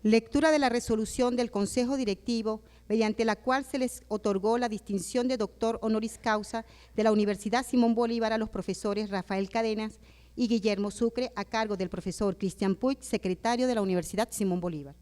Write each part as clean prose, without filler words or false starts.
Lectura de la resolución del Consejo Directivo, mediante la cual se les otorgó la distinción de doctor honoris causa de la Universidad Simón Bolívar a los profesores Rafael Cadenas y Guillermo Sucre, a cargo del profesor Cristian Puig, secretario de la Universidad Simón Bolívar.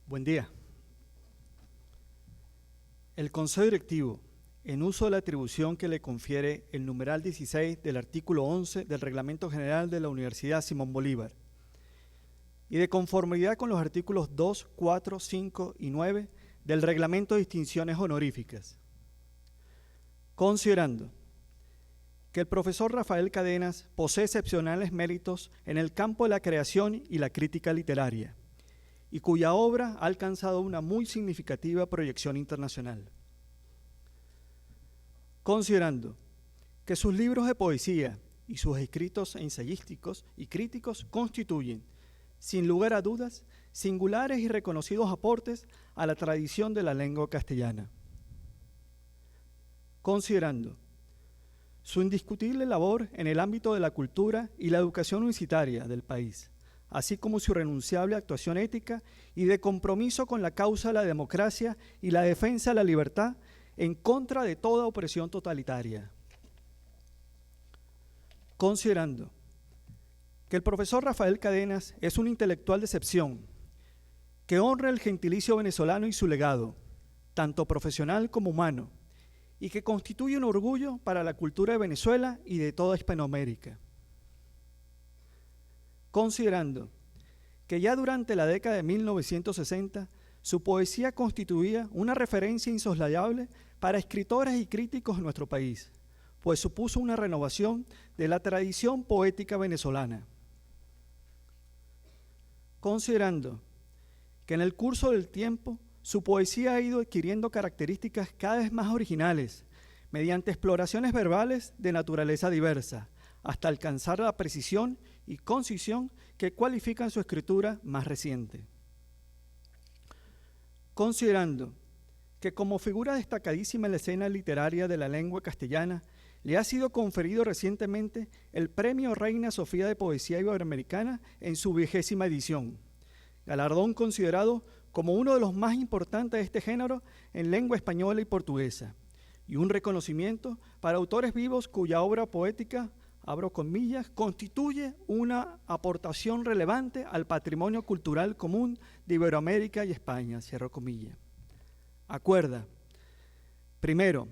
Buen día. El Consejo Directivo, en uso de la atribución que le confiere el numeral 16 del artículo 11 del Reglamento General de la Universidad Simón Bolívar, y de conformidad con los artículos 2, 4, 5 y 9 del Reglamento de Distinciones Honoríficas, considerando que el profesor Rafael Cadenas posee excepcionales méritos en el campo de la creación y la crítica literaria, y cuya obra ha alcanzado una muy significativa proyección internacional. Considerando que sus libros de poesía y sus escritos ensayísticos y críticos constituyen, sin lugar a dudas, singulares y reconocidos aportes a la tradición de la lengua castellana. Considerando su indiscutible labor en el ámbito de la cultura y la educación universitaria del país, así como su irrenunciable actuación ética y de compromiso con la causa de la democracia y la defensa de la libertad en contra de toda opresión totalitaria. Considerando que el profesor Rafael Cadenas es un intelectual de excepción, que honra el gentilicio venezolano y su legado, tanto profesional como humano, y que constituye un orgullo para la cultura de Venezuela y de toda Hispanoamérica. Considerando que ya durante la década de 1960 su poesía constituía una referencia insoslayable para escritores y críticos en nuestro país, pues supuso una renovación de la tradición poética venezolana. Considerando que en el curso del tiempo su poesía ha ido adquiriendo características cada vez más originales, mediante exploraciones verbales de naturaleza diversa, hasta alcanzar la precisión y concisión que cualifican su escritura más reciente. Considerando que como figura destacadísima en la escena literaria de la lengua castellana, le ha sido conferido recientemente el Premio Reina Sofía de Poesía Iberoamericana en su 20ª edición, galardón considerado como uno de los más importantes de este género en lengua española y portuguesa, y un reconocimiento para autores vivos cuya obra poética, abro comillas, constituye una aportación relevante al patrimonio cultural común de Iberoamérica y España, cierro comillas. Acuerda, primero,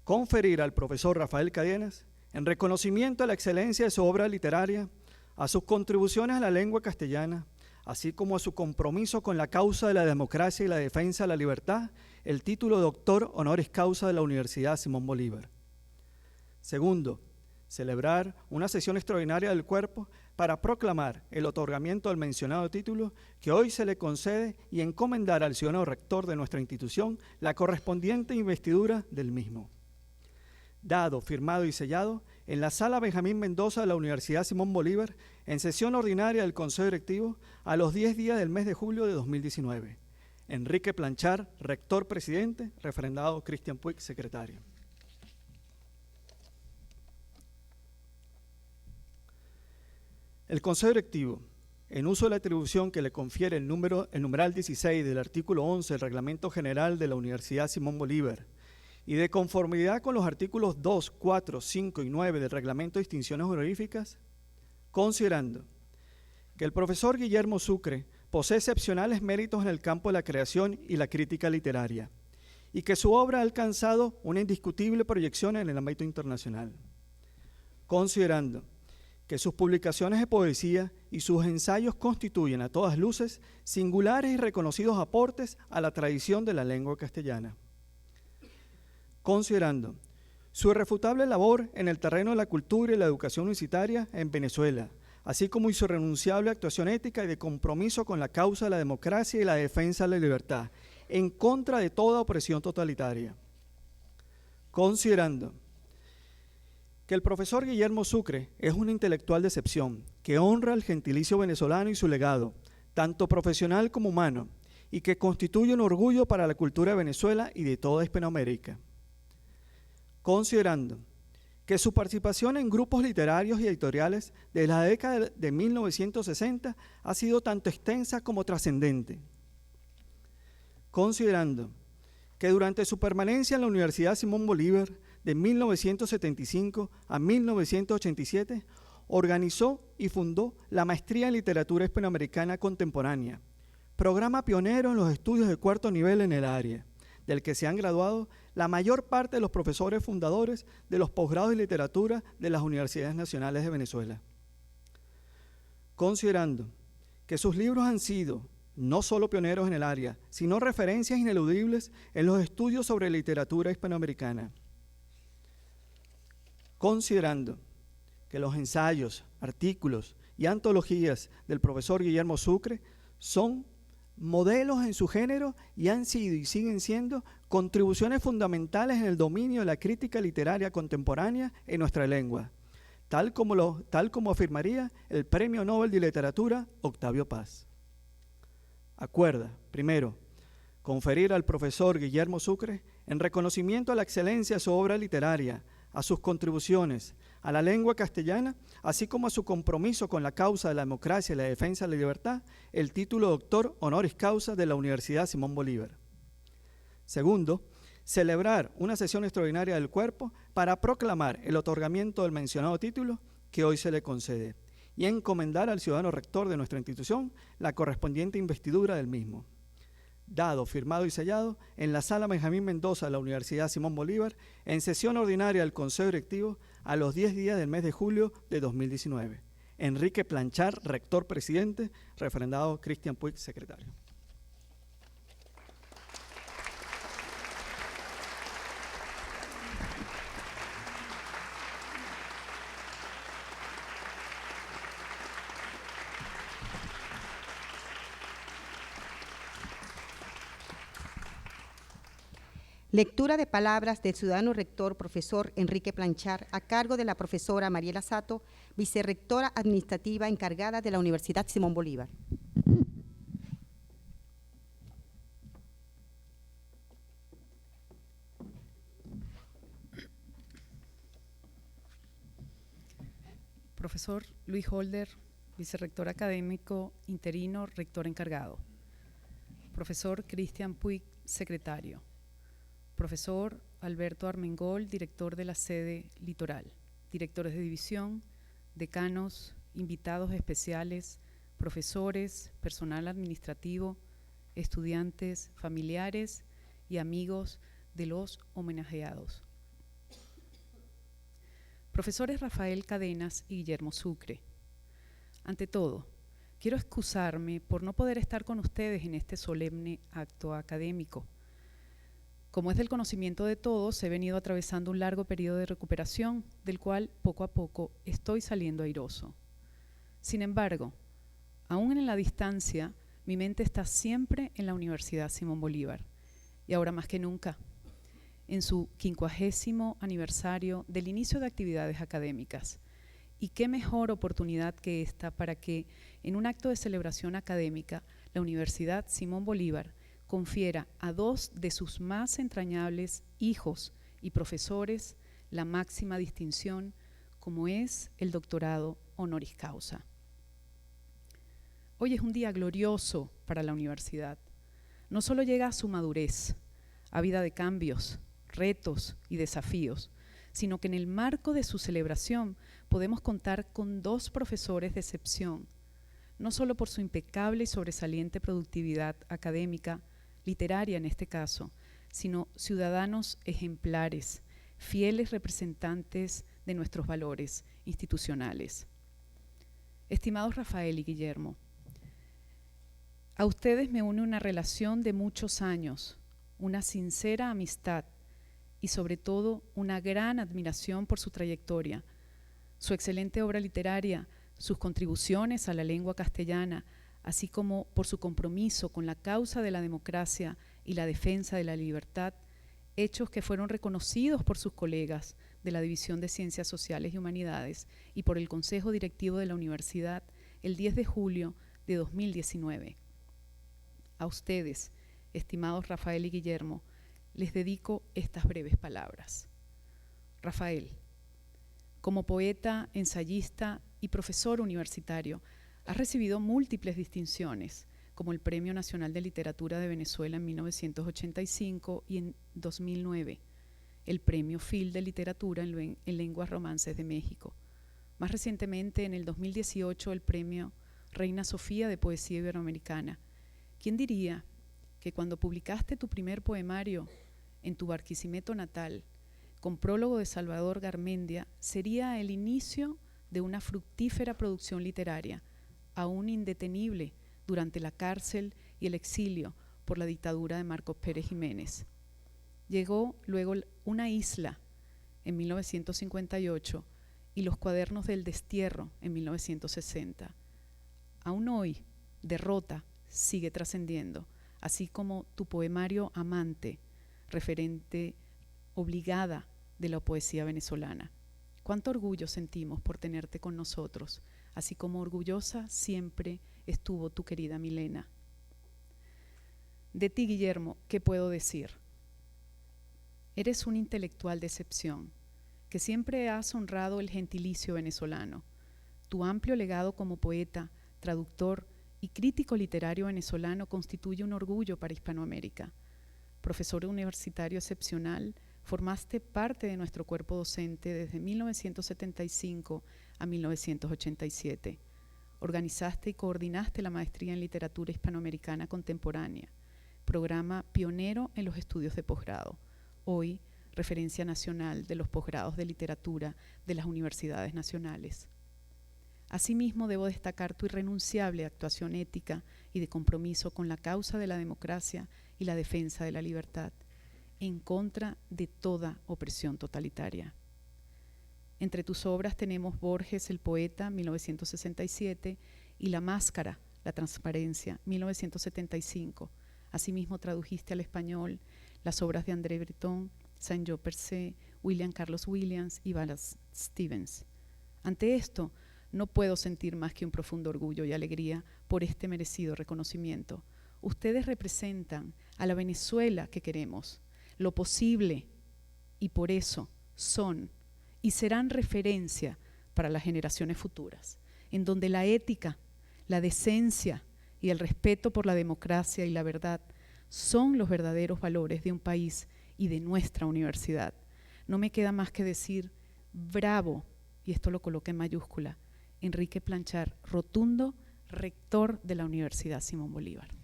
conferir al profesor Rafael Cadenas, en reconocimiento a la excelencia de su obra literaria, a sus contribuciones a la lengua castellana, así como a su compromiso con la causa de la democracia y la defensa de la libertad, el título de doctor honoris causa de la Universidad Simón Bolívar. Segundo, celebrar una sesión extraordinaria del Cuerpo para proclamar el otorgamiento del mencionado título que hoy se le concede y encomendar al ciudadano rector de nuestra institución la correspondiente investidura del mismo. Dado, firmado y sellado en la Sala Benjamín Mendoza de la Universidad Simón Bolívar en sesión ordinaria del Consejo Directivo a los 10 días del mes de julio de 2019. Enrique Planchar, rector presidente, referendado Cristian Puig, secretario. El Consejo Directivo, en uso de la atribución que le confiere el numeral 16 del artículo 11 del Reglamento General de la Universidad Simón Bolívar y de conformidad con los artículos 2, 4, 5 y 9 del Reglamento de Distinciones Honoríficas, considerando que el profesor Guillermo Sucre posee excepcionales méritos en el campo de la creación y la crítica literaria y que su obra ha alcanzado una indiscutible proyección en el ámbito internacional, considerando que sus publicaciones de poesía y sus ensayos constituyen a todas luces singulares y reconocidos aportes a la tradición de la lengua castellana. Considerando su irrefutable labor en el terreno de la cultura y la educación universitaria en Venezuela, así como su irrenunciable actuación ética y de compromiso con la causa de la democracia y la defensa de la libertad, en contra de toda opresión totalitaria. Considerando que el profesor Guillermo Sucre es un intelectual de excepción, que honra el gentilicio venezolano y su legado, tanto profesional como humano, y que constituye un orgullo para la cultura de Venezuela y de toda Hispanoamérica. Considerando que su participación en grupos literarios y editoriales de la década de 1960 ha sido tanto extensa como trascendente. Considerando que durante su permanencia en la Universidad Simón Bolívar de 1975 a 1987, organizó y fundó la Maestría en Literatura Hispanoamericana Contemporánea, programa pionero en los estudios de cuarto nivel en el área, del que se han graduado la mayor parte de los profesores fundadores de los posgrados de literatura de las Universidades Nacionales de Venezuela. Considerando que sus libros han sido no solo pioneros en el área, sino referencias ineludibles en los estudios sobre literatura hispanoamericana. Considerando que los ensayos, artículos y antologías del profesor Guillermo Sucre son modelos en su género y han sido y siguen siendo contribuciones fundamentales en el dominio de la crítica literaria contemporánea en nuestra lengua, tal como afirmaría el Premio Nobel de Literatura Octavio Paz. Acuerda, primero, conferir al profesor Guillermo Sucre, en reconocimiento a la excelencia de su obra literaria, a sus contribuciones a la lengua castellana, así como a su compromiso con la causa de la democracia y la defensa de la libertad, el título de doctor honoris causa de la Universidad Simón Bolívar. Segundo, celebrar una sesión extraordinaria del Cuerpo para proclamar el otorgamiento del mencionado título que hoy se le concede y encomendar al ciudadano rector de nuestra institución la correspondiente investidura del mismo. Dado, firmado y sellado en la Sala Benjamín Mendoza de la Universidad Simón Bolívar, en sesión ordinaria del Consejo Directivo a los 10 días del mes de julio de 2019. Enrique Planchar, rector presidente, referendado Cristian Puig, secretario. Lectura de palabras del ciudadano rector, profesor Enrique Planchar, a cargo de la profesora Mariela Sato, vicerrectora administrativa encargada de la Universidad Simón Bolívar. Profesor Luis Holder, vicerrector académico interino, rector encargado. Profesor Cristian Puig, secretario. Profesor Alberto Armengol, director de la sede Litoral. Directores de división, decanos, invitados especiales, profesores, personal administrativo, estudiantes, familiares y amigos de los homenajeados. Profesores Rafael Cadenas y Guillermo Sucre, ante todo, quiero excusarme por no poder estar con ustedes en este solemne acto académico. Como es del conocimiento de todos, he venido atravesando un largo periodo de recuperación, del cual poco a poco estoy saliendo airoso. Sin embargo, aún en la distancia, mi mente está siempre en la Universidad Simón Bolívar, y ahora más que nunca, en su 50º aniversario del inicio de actividades académicas. Y qué mejor oportunidad que esta para que, en un acto de celebración académica, la Universidad Simón Bolívar confiera a dos de sus más entrañables hijos y profesores la máxima distinción, como es el doctorado honoris causa. Hoy es un día glorioso para la universidad. No solo llega a su madurez, ávida de cambios, retos y desafíos, sino que en el marco de su celebración podemos contar con dos profesores de excepción, no solo por su impecable y sobresaliente productividad académica, literaria en este caso, sino ciudadanos ejemplares, fieles representantes de nuestros valores institucionales. Estimados Rafael y Guillermo, a ustedes me une una relación de muchos años, una sincera amistad y sobre todo una gran admiración por su trayectoria, su excelente obra literaria, sus contribuciones a la lengua castellana, así como por su compromiso con la causa de la democracia y la defensa de la libertad, hechos que fueron reconocidos por sus colegas, de la División de Ciencias Sociales y Humanidades y por el Consejo Directivo de la Universidad el 10 de julio de 2019. A ustedes, estimados Rafael y Guillermo, les dedico estas breves palabras. Rafael, como poeta, ensayista y profesor universitario, has recibido múltiples distinciones, como el Premio Nacional de Literatura de Venezuela en 1985 y en 2009, el Premio Phil de Literatura en Lenguas Romances de México. Más recientemente, en el 2018, el Premio Reina Sofía de Poesía Iberoamericana. ¿Quién diría que cuando publicaste tu primer poemario en tu Barquisimeto natal, con prólogo de Salvador Garmendia, sería el inicio de una fructífera producción literaria, aún indetenible durante la cárcel y el exilio por la dictadura de Marcos Pérez Jiménez? Llegó luego Una isla en 1958 y Los cuadernos del destierro en 1960. Aún hoy, Derrota sigue trascendiendo, así como tu poemario Amante, referente obligada de la poesía venezolana. Cuánto orgullo sentimos por tenerte con nosotros, así como orgullosa siempre estuvo tu querida Milena. De ti, Guillermo, ¿qué puedo decir? Eres un intelectual de excepción, que siempre has honrado el gentilicio venezolano. Tu amplio legado como poeta, traductor y crítico literario venezolano constituye un orgullo para Hispanoamérica. Profesor universitario excepcional, formaste parte de nuestro cuerpo docente desde 1975 a 1987. Organizaste y coordinaste la maestría en literatura hispanoamericana contemporánea, programa pionero en los estudios de posgrado, hoy referencia nacional de los posgrados de literatura de las universidades nacionales. Asimismo, debo destacar tu irrenunciable actuación ética y de compromiso con la causa de la democracia y la defensa de la libertad, en contra de toda opresión totalitaria. Entre tus obras tenemos Borges, el poeta, 1967, y La máscara, la transparencia, 1975. Asimismo, tradujiste al español las obras de André Breton, Saint-Jean Persé, William Carlos Williams y Wallace Stevens. Ante esto, no puedo sentir más que un profundo orgullo y alegría por este merecido reconocimiento. Ustedes representan a la Venezuela que queremos, lo posible, y por eso son y serán referencia para las generaciones futuras, en donde la ética, la decencia y el respeto por la democracia y la verdad son los verdaderos valores de un país y de nuestra universidad. No me queda más que decir bravo, y esto lo coloqué en mayúscula, Enrique Planchar, rotundo rector de la Universidad Simón Bolívar.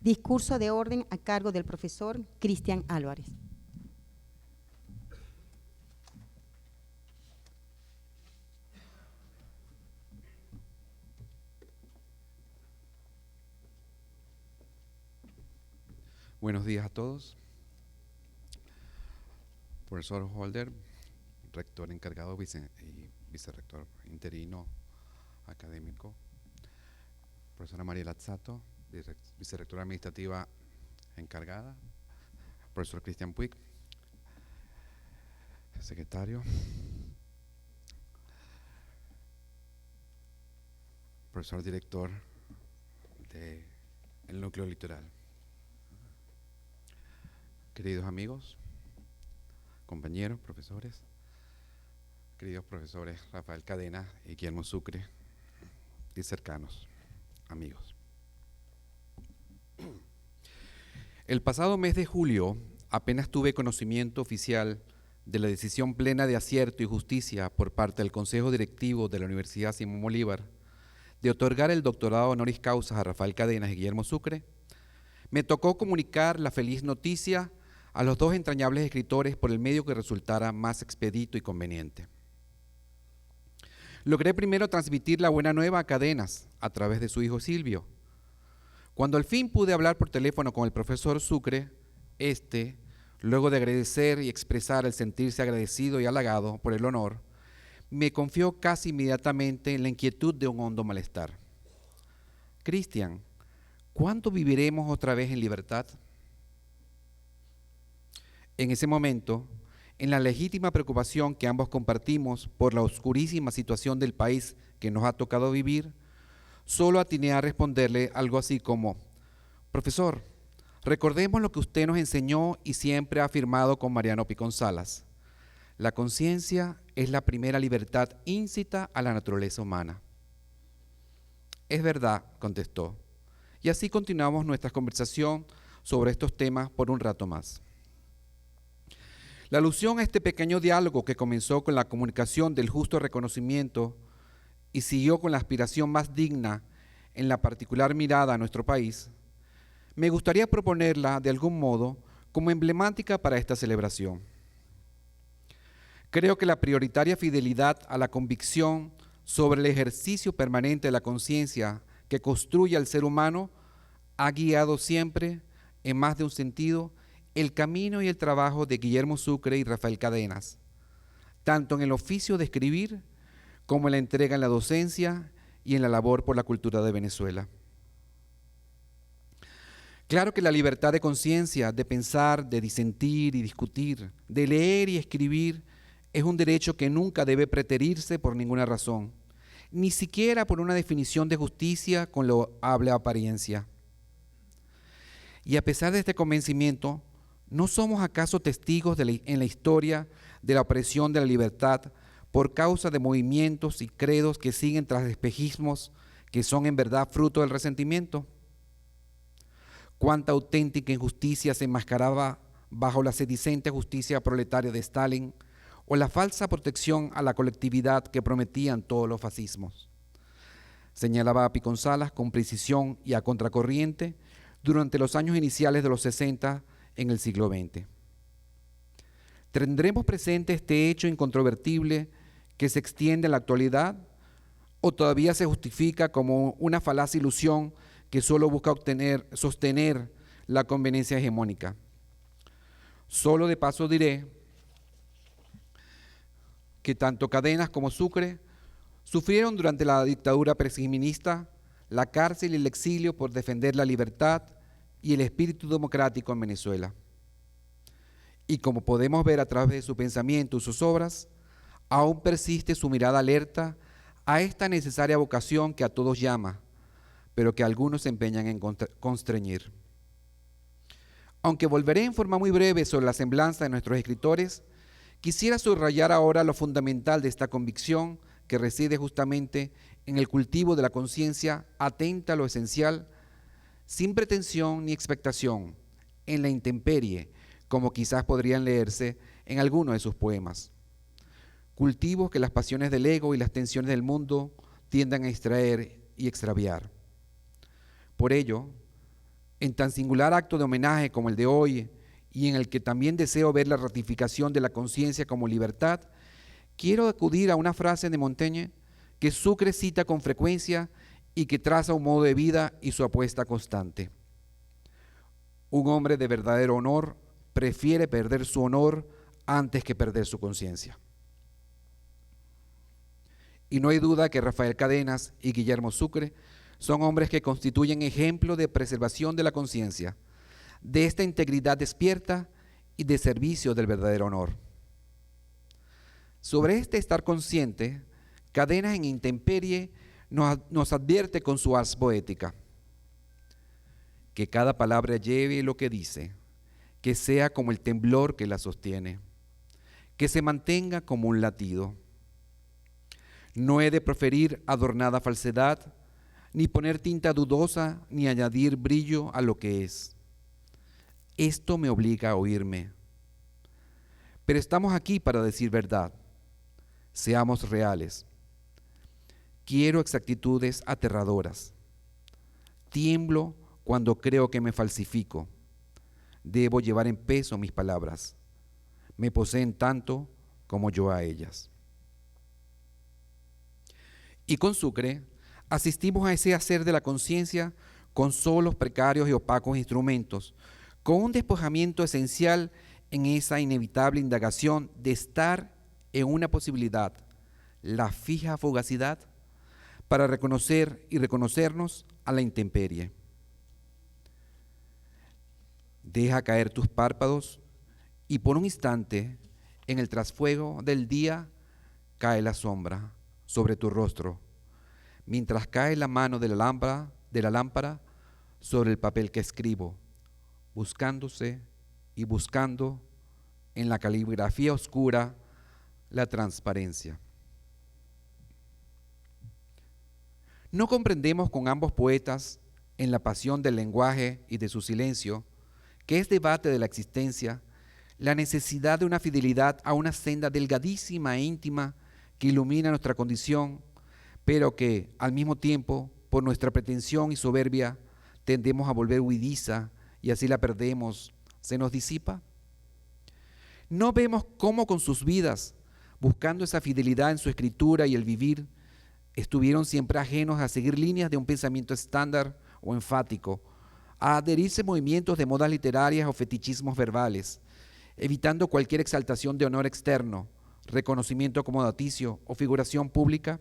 Discurso de orden a cargo del profesor Cristian Álvarez. Buenos días a todos. Profesor Holder, rector encargado y vicerrector interino académico. Profesora María Lazzato, vicerrectora administrativa encargada. Profesor Cristian Puig, secretario. Profesor director del núcleo litoral. Queridos amigos, compañeros, profesores, queridos profesores Rafael Cadenas y Guillermo Sucre, y cercanos amigos. El pasado mes de julio apenas tuve conocimiento oficial de la decisión plena de acierto y justicia por parte del Consejo Directivo de la Universidad Simón Bolívar de otorgar el doctorado honoris causa a Rafael Cadenas y Guillermo Sucre. me tocó comunicar la feliz noticia a los dos entrañables escritores por el medio que resultara más expedito y conveniente. Logré primero transmitir la buena nueva a Cadenas a través de su hijo Silvio. Cuando al fin pude hablar por teléfono con el profesor Sucre, luego de agradecer y expresar el sentirse agradecido y halagado por el honor, me confió casi inmediatamente en la inquietud de un hondo malestar. Cristian, ¿cuándo viviremos otra vez en libertad? En ese momento, en la legítima preocupación que ambos compartimos por la oscurísima situación del país que nos ha tocado vivir, solo atiné a responderle algo así como: profesor, recordemos lo que usted nos enseñó y siempre ha afirmado con Mariano Picón Salas. La conciencia es la primera libertad íncita a la naturaleza humana. Es verdad, contestó. Y así continuamos nuestra conversación sobre estos temas por un rato más. La alusión a este pequeño diálogo que comenzó con la comunicación del justo reconocimiento y siguió con la aspiración más digna en la particular mirada a nuestro país, me gustaría proponerla de algún modo como emblemática para esta celebración. Creo que la prioritaria fidelidad a la convicción sobre el ejercicio permanente de la conciencia que construye al ser humano ha guiado siempre, en más de un sentido, el camino y el trabajo de Guillermo Sucre y Rafael Cadenas, tanto en el oficio de escribir como en la entrega en la docencia y en la labor por la cultura de Venezuela. Claro que la libertad de conciencia, de pensar, de disentir y discutir, de leer y escribir, es un derecho que nunca debe preterirse por ninguna razón, ni siquiera por una definición de justicia con loable apariencia. Y a pesar de este convencimiento, ¿no somos acaso testigos en la historia de la opresión de la libertad por causa de movimientos y credos que siguen tras espejismos que son en verdad fruto del resentimiento? ¿Cuánta auténtica injusticia se enmascaraba bajo la sedicente justicia proletaria de Stalin o la falsa protección a la colectividad que prometían todos los fascismos? Señalaba Picón Salas con precisión y a contracorriente durante los años iniciales de los 60 en el siglo XX. ¿Tendremos presente este hecho incontrovertible que se extiende en la actualidad o todavía se justifica como una falaz ilusión que solo busca sostener la conveniencia hegemónica? Solo de paso diré que tanto Cadenas como Sucre sufrieron durante la dictadura presiminista la cárcel y el exilio por defender la libertad y el espíritu democrático en Venezuela. Y como podemos ver a través de su pensamiento y sus obras, aún persiste su mirada alerta a esta necesaria vocación que a todos llama, pero que algunos se empeñan en constreñir. Aunque volveré en forma muy breve sobre la semblanza de nuestros escritores, quisiera subrayar ahora lo fundamental de esta convicción que reside justamente en el cultivo de la conciencia atenta a lo esencial, sin pretensión ni expectación, en la intemperie, como quizás podrían leerse en alguno de sus poemas. Cultivos que las pasiones del ego y las tensiones del mundo tiendan a extraer y extraviar. Por ello, en tan singular acto de homenaje como el de hoy, y en el que también deseo ver la ratificación de la conciencia como libertad, quiero acudir a una frase de Montaigne que Sucre cita con frecuencia y que traza un modo de vida y su apuesta constante. Un hombre de verdadero honor prefiere perder su honor antes que perder su conciencia. Y no hay duda que Rafael Cadenas y Guillermo Sucre son hombres que constituyen ejemplo de preservación de la conciencia, de esta integridad despierta y de servicio del verdadero honor. Sobre este estar consciente, Cadenas en Intemperie nos advierte con su haz poética: que cada palabra lleve lo que dice, que sea como el temblor que la sostiene, que se mantenga como un latido. No he de proferir adornada falsedad, ni poner tinta dudosa, ni añadir brillo a lo que es. Esto me obliga a oírme. Pero estamos aquí para decir verdad. Seamos reales. Quiero exactitudes aterradoras. Tiemblo cuando creo que me falsifico. Debo llevar en peso mis palabras. Me poseen tanto como yo a ellas. Y con Sucre asistimos a ese hacer de la conciencia con solos precarios y opacos instrumentos, con un despojamiento esencial en esa inevitable indagación de estar en una posibilidad, la fija fugacidad, para reconocer y reconocernos a la intemperie. Deja caer tus párpados y por un instante, en el trasfuego del día, cae la sombra sobre tu rostro, mientras cae la mano de la lámpara sobre el papel que escribo, buscándose y buscando en la caligrafía oscura la transparencia. No comprendemos con ambos poetas, en la pasión del lenguaje y de su silencio, que es debate de la existencia, la necesidad de una fidelidad a una senda delgadísima e íntima que ilumina nuestra condición, pero que al mismo tiempo, por nuestra pretensión y soberbia, tendemos a volver huidiza y así la perdemos, se nos disipa. No vemos cómo con sus vidas, buscando esa fidelidad en su escritura y el vivir, estuvieron siempre ajenos a seguir líneas de un pensamiento estándar o enfático, a adherirse a movimientos de modas literarias o fetichismos verbales, evitando cualquier exaltación de honor externo, reconocimiento acomodaticio o figuración pública.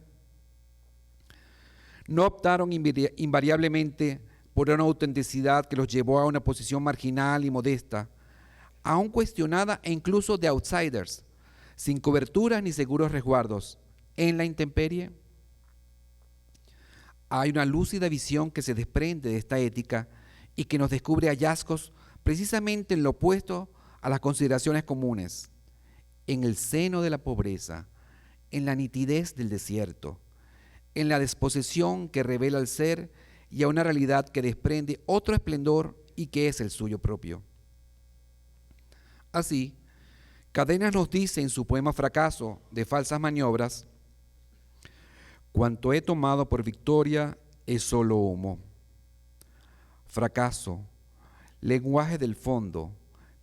No optaron invariablemente por una autenticidad que los llevó a una posición marginal y modesta, aún cuestionada e incluso de outsiders, sin coberturas ni seguros resguardos, en la intemperie. Hay una lúcida visión que se desprende de esta ética y que nos descubre hallazgos precisamente en lo opuesto a las consideraciones comunes, en el seno de la pobreza, en la nitidez del desierto, en la desposesión que revela el ser y a una realidad que desprende otro esplendor y que es el suyo propio. Así, Cadenas nos dice en su poema Fracaso de falsas maniobras: cuanto he tomado por victoria es solo humo. Fracaso, lenguaje del fondo,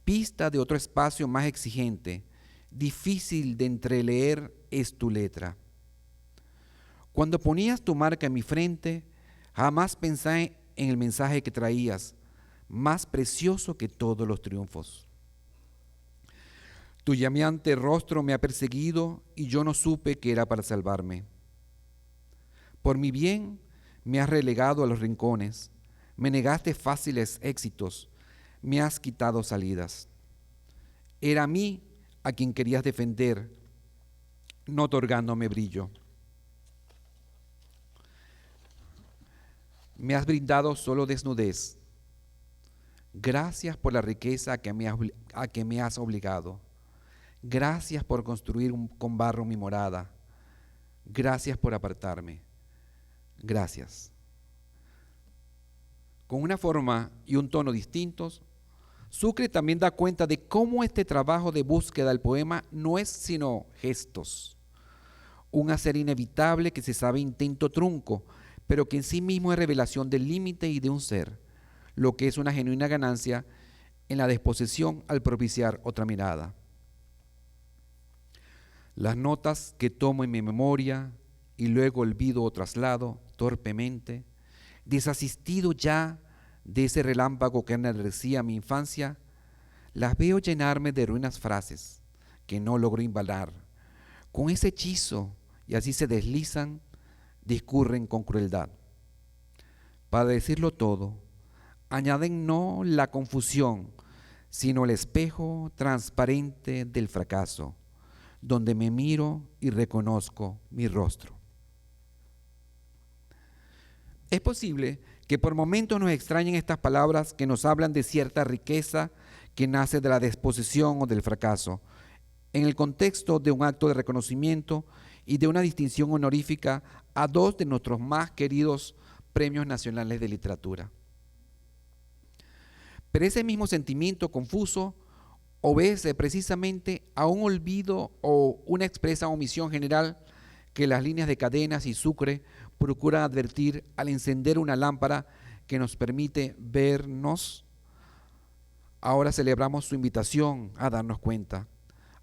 pista de otro espacio más exigente, difícil de entreleer es tu letra. Cuando ponías tu marca en mi frente, jamás pensé en el mensaje que traías, más precioso que todos los triunfos. Tu llameante rostro me ha perseguido y yo no supe que era para salvarme. Por mi bien me has relegado a los rincones, me negaste fáciles éxitos, me has quitado salidas. Era a mí a quien querías defender, no otorgándome brillo. Me has brindado solo desnudez. Gracias por la riqueza a que me has obligado. Gracias por construir con barro mi morada. Gracias por apartarme. Gracias. Con una forma y un tono distintos, Sucre también da cuenta de cómo este trabajo de búsqueda del poema no es sino gestos, un hacer inevitable que se sabe intento trunco, pero que en sí mismo es revelación del límite y de un ser, lo que es una genuina ganancia en la disposición al propiciar otra mirada. Las notas que tomo en mi memoria y luego olvido o traslado torpemente, desasistido ya de ese relámpago que enardecía mi infancia, las veo llenarme de ruinas frases que no logro embalar. Con ese hechizo, y así se deslizan, discurren con crueldad. Para decirlo todo, añaden no la confusión, sino el espejo transparente del fracaso, donde me miro y reconozco mi rostro. Es posible que por momentos nos extrañen estas palabras que nos hablan de cierta riqueza que nace de la disposición o del fracaso, en el contexto de un acto de reconocimiento y de una distinción honorífica a dos de nuestros más queridos premios nacionales de literatura. Pero ese mismo sentimiento confuso obedece precisamente a un olvido o una expresa omisión general que las líneas de Cadenas y Sucre procuran advertir al encender una lámpara que nos permite vernos, ahora celebramos su invitación a darnos cuenta,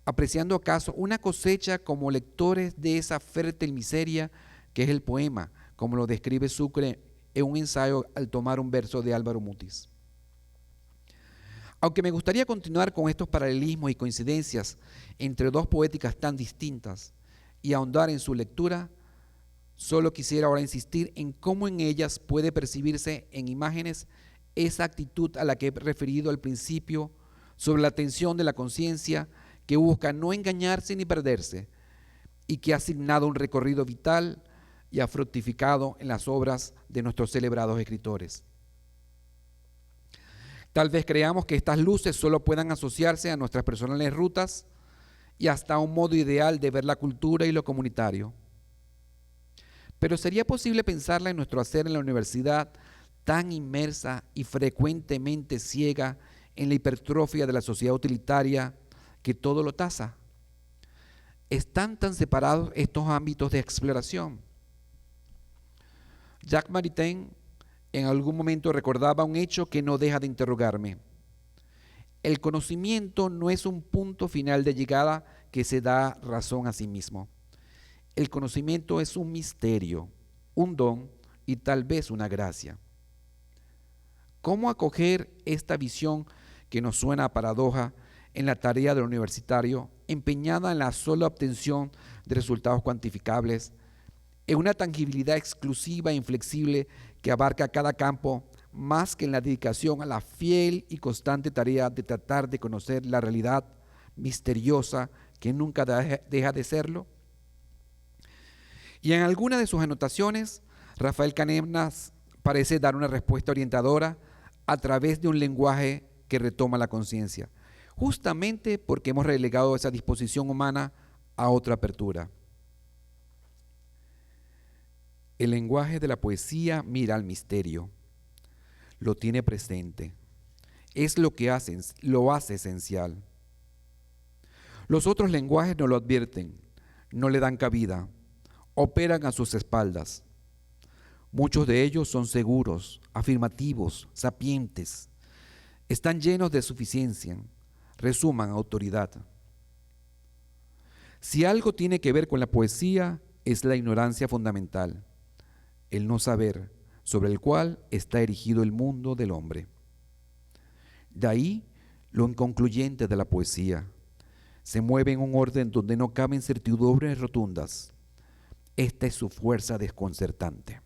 apreciando acaso una cosecha como lectores de esa fértil miseria que es el poema, como lo describe Sucre en un ensayo al tomar un verso de Álvaro Mutis. Aunque me gustaría continuar con estos paralelismos y coincidencias entre dos poéticas tan distintas y ahondar en su lectura, solo quisiera ahora insistir en cómo en ellas puede percibirse en imágenes esa actitud a la que he referido al principio sobre la tensión de la conciencia que busca no engañarse ni perderse y que ha asignado un recorrido vital y ha fructificado en las obras de nuestros celebrados escritores. Tal vez creamos que estas luces solo puedan asociarse a nuestras personales rutas y hasta a un modo ideal de ver la cultura y lo comunitario. Pero ¿sería posible pensarla en nuestro hacer en la universidad tan inmersa y frecuentemente ciega en la hipertrofia de la sociedad utilitaria que todo lo tasa? ¿Están tan separados estos ámbitos de exploración? Jacques Maritain en algún momento recordaba un hecho que no deja de interrogarme. El conocimiento no es un punto final de llegada que se da razón a sí mismo. El conocimiento es un misterio, un don y tal vez una gracia. ¿Cómo acoger esta visión que nos suena a paradoja en la tarea del universitario, empeñada en la sola obtención de resultados cuantificables, en una tangibilidad exclusiva e inflexible que abarca cada campo, más que en la dedicación a la fiel y constante tarea de tratar de conocer la realidad misteriosa que nunca deja de serlo? Y en alguna de sus anotaciones, Rafael Cadenas parece dar una respuesta orientadora a través de un lenguaje que retoma la conciencia, justamente porque hemos relegado esa disposición humana a otra apertura. El lenguaje de la poesía mira al misterio, lo tiene presente, es lo que lo hace esencial. Los otros lenguajes no lo advierten, no le dan cabida, operan a sus espaldas. Muchos de ellos son seguros, afirmativos, sapientes, están llenos de suficiencia, resuman autoridad. Si algo tiene que ver con la poesía, es la ignorancia fundamental, el no saber sobre el cual está erigido el mundo del hombre. De ahí lo inconcluyente de la poesía. Se mueve en un orden donde no caben certidumbres rotundas. Esta es su fuerza desconcertante.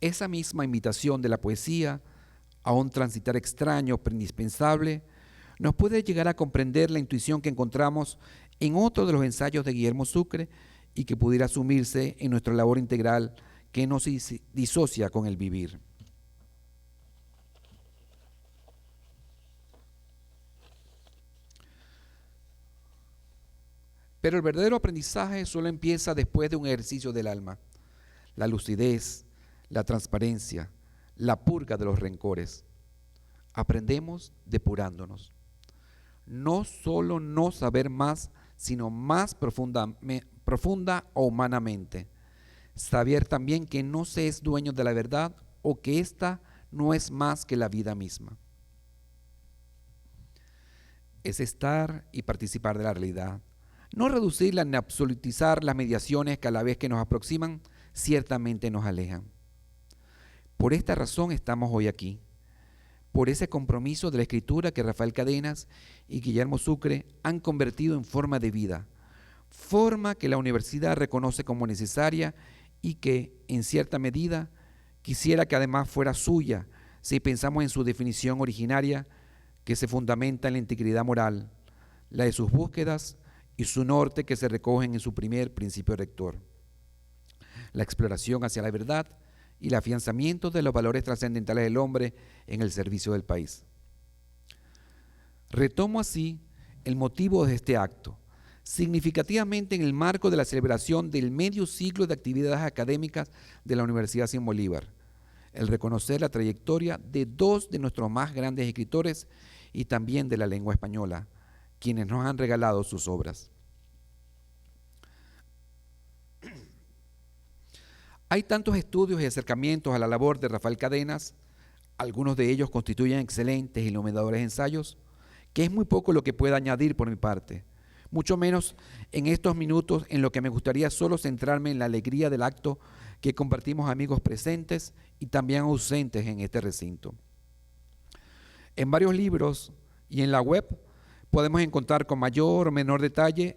Esa misma invitación de la poesía a un transitar extraño pero indispensable nos puede llegar a comprender la intuición que encontramos en otro de los ensayos de Guillermo Sucre y que pudiera asumirse en nuestra labor integral que nos disocia con el vivir. Pero el verdadero aprendizaje solo empieza después de un ejercicio del alma. La lucidez, la transparencia, la purga de los rencores. Aprendemos depurándonos. No solo no saber más, sino más profunda o humanamente. Saber también que no se es dueño de la verdad o que ésta no es más que la vida misma. Es estar y participar de la realidad. No reducirla ni absolutizar las mediaciones que a la vez que nos aproximan, ciertamente nos alejan. Por esta razón estamos hoy aquí. Por ese compromiso de la escritura que Rafael Cadenas y Guillermo Sucre han convertido en forma de vida, forma que la universidad reconoce como necesaria y que, en cierta medida, quisiera que además fuera suya si pensamos en su definición originaria que se fundamenta en la integridad moral, la de sus búsquedas y su norte que se recogen en su primer principio rector, la exploración hacia la verdad y el afianzamiento de los valores trascendentales del hombre en el servicio del país. Retomo así el motivo de este acto, significativamente en el marco de la celebración del medio siglo de actividades académicas de la Universidad Simón Bolívar, el reconocer la trayectoria de dos de nuestros más grandes escritores y también de la lengua española, quienes nos han regalado sus obras. Hay tantos estudios y acercamientos a la labor de Rafael Cadenas, algunos de ellos constituyen excelentes y iluminadores ensayos, que es muy poco lo que pueda añadir por mi parte, mucho menos en estos minutos en lo que me gustaría solo centrarme en la alegría del acto que compartimos amigos presentes y también ausentes en este recinto. En varios libros y en la web podemos encontrar con mayor o menor detalle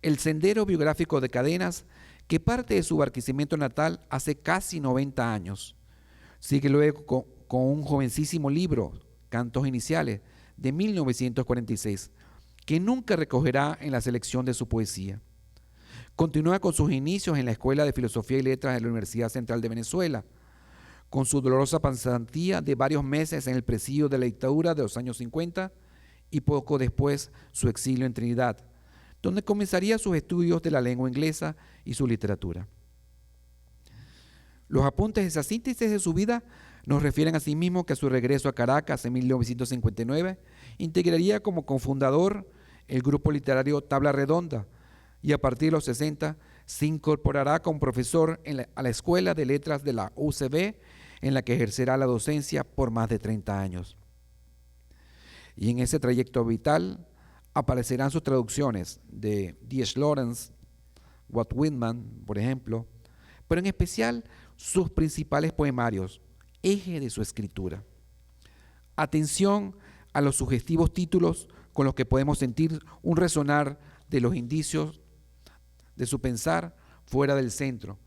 el sendero biográfico de Cadenas, que parte de su Barquisimeto natal hace casi 90 años. Sigue luego con un jovencísimo libro, Cantos Iniciales, de 1946, que nunca recogerá en la selección de su poesía. Continúa con sus inicios en la Escuela de Filosofía y Letras de la Universidad Central de Venezuela, con su dolorosa pasantía de varios meses en el presidio de la dictadura de los años 50 y poco después su exilio en Trinidad, donde comenzaría sus estudios de la lengua inglesa y su literatura. Los apuntes de esa síntesis de su vida nos refieren asimismo que a su regreso a Caracas en 1959 integraría como cofundador el grupo literario Tabla Redonda y a partir de los 60 se incorporará como profesor a la Escuela de Letras de la UCB, en la que ejercerá la docencia por más de 30 años. Y en ese trayecto vital aparecerán sus traducciones de D.S. Lawrence, Walt Whitman, por ejemplo, pero en especial sus principales poemarios, eje de su escritura. Atención a los sugestivos títulos con los que podemos sentir un resonar de los indicios de su pensar fuera del centro